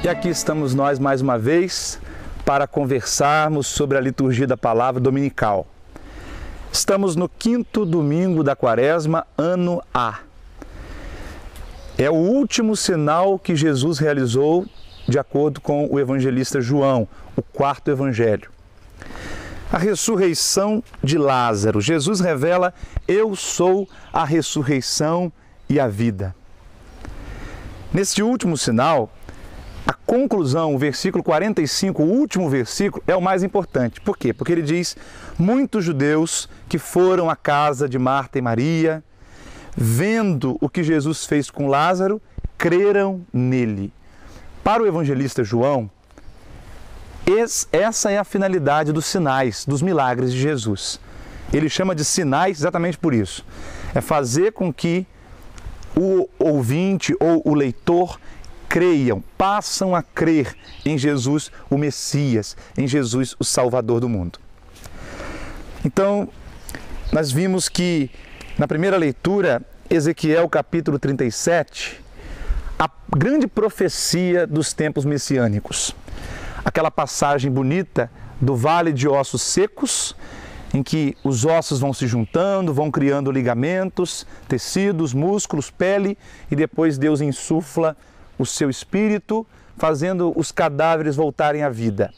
E aqui estamos nós mais uma vez para conversarmos sobre a liturgia da palavra dominical. Estamos no 5º domingo da Quaresma, ano A. É o último sinal que Jesus realizou de acordo com o evangelista João, o 4º evangelho. A ressurreição de Lázaro. Jesus revela: eu sou a ressurreição e a vida. Neste último sinal, a conclusão, o versículo 45, o último versículo, é o mais importante. Por quê? Porque ele diz: muitos judeus que foram à casa de Marta e Maria, vendo o que Jesus fez com Lázaro, creram nele. Para o evangelista João, essa é a finalidade dos sinais, dos milagres de Jesus. Ele chama de sinais exatamente por isso. É fazer com que o ouvinte ou o leitor creiam, passam a crer em Jesus, o Messias, em Jesus, o Salvador do mundo. Então, nós vimos que na primeira leitura, Ezequiel capítulo 37, a grande profecia dos tempos messiânicos. Aquela passagem bonita do vale de ossos secos, em que os ossos vão se juntando, vão criando ligamentos, tecidos, músculos, pele, e depois Deus insufla o seu espírito, fazendo os cadáveres voltarem à vida.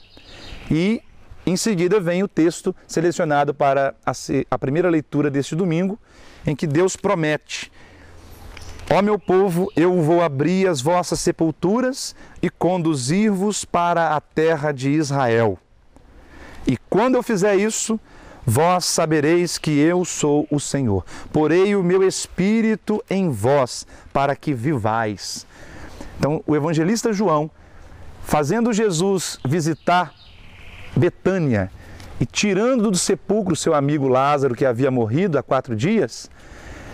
E em seguida vem o texto selecionado para a primeira leitura deste domingo, em que Deus promete: ó meu povo, eu vou abrir as vossas sepulturas e conduzir-vos para a terra de Israel. E quando eu fizer isso, vós sabereis que eu sou o Senhor. Porei o meu espírito em vós para que vivais. Então, o evangelista João, fazendo Jesus visitar Betânia e tirando do sepulcro seu amigo Lázaro, que havia morrido há 4 dias,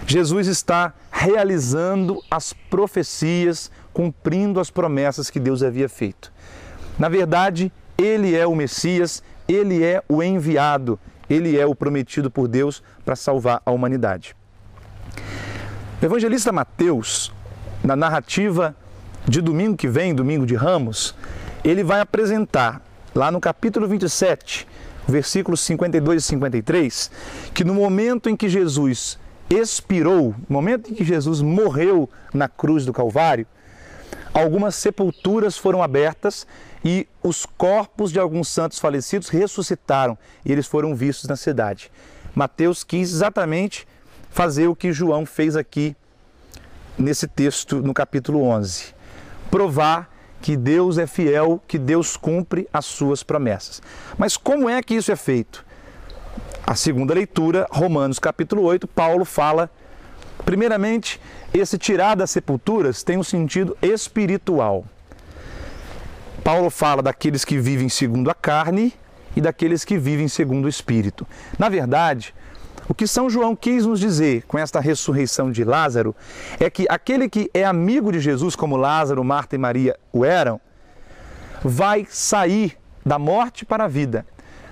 Jesus está realizando as profecias, cumprindo as promessas que Deus havia feito. Na verdade, ele é o Messias, ele é o enviado, ele é o prometido por Deus para salvar a humanidade. O evangelista Mateus, na narrativa de domingo que vem, domingo de Ramos, ele vai apresentar, lá no capítulo 27, versículos 52 e 53, que no momento em que Jesus expirou, no momento em que Jesus morreu na cruz do Calvário, algumas sepulturas foram abertas e os corpos de alguns santos falecidos ressuscitaram e eles foram vistos na cidade. Mateus quis exatamente fazer o que João fez aqui nesse texto no capítulo 11. Provar que Deus é fiel, que Deus cumpre as suas promessas. Mas como é que isso é feito? A segunda leitura, Romanos capítulo 8, Paulo fala, primeiramente, esse tirar das sepulturas tem um sentido espiritual. Paulo fala daqueles que vivem segundo a carne e daqueles que vivem segundo o Espírito. Na verdade, o que São João quis nos dizer com esta ressurreição de Lázaro é que aquele que é amigo de Jesus, como Lázaro, Marta e Maria o eram, vai sair da morte para a vida,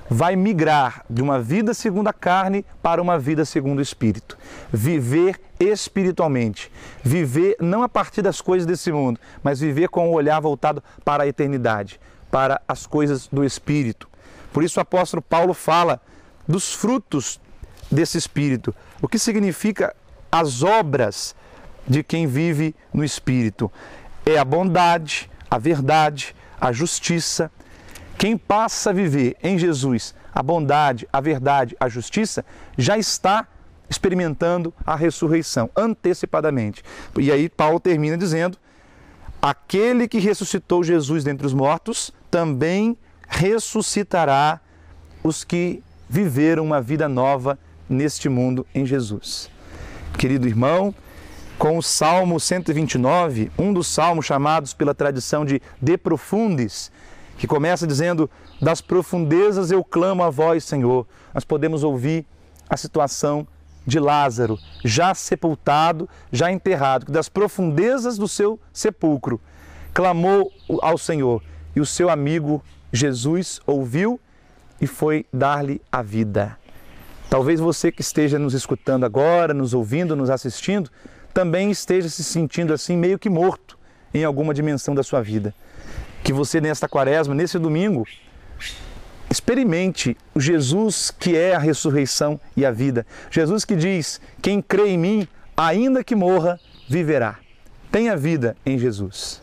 vai migrar de uma vida segundo a carne para uma vida segundo o Espírito. Viver espiritualmente, viver não a partir das coisas desse mundo, mas viver com o olhar voltado para a eternidade, para as coisas do Espírito. Por isso o apóstolo Paulo fala dos frutos desse Espírito, o que significa as obras de quem vive no Espírito. É a bondade, a verdade, a justiça. Quem passa a viver em Jesus a bondade, a verdade, a justiça, já está experimentando a ressurreição antecipadamente. E aí Paulo termina dizendo: aquele que ressuscitou Jesus dentre os mortos também ressuscitará os que viveram uma vida nova neste mundo em Jesus. Querido irmão, com o Salmo 129, um dos salmos chamados pela tradição de profundis, que começa dizendo: das profundezas eu clamo a vós, Senhor. Nós podemos ouvir a situação de Lázaro, já sepultado, já enterrado, que das profundezas do seu sepulcro clamou ao Senhor, e o seu amigo Jesus ouviu e foi dar-lhe a vida. Talvez você que esteja nos escutando agora, nos ouvindo, nos assistindo, também esteja se sentindo assim meio que morto em alguma dimensão da sua vida. Que você, nesta quaresma, nesse domingo, experimente o Jesus que é a ressurreição e a vida. Jesus que diz: quem crê em mim, ainda que morra, viverá. Tenha vida em Jesus.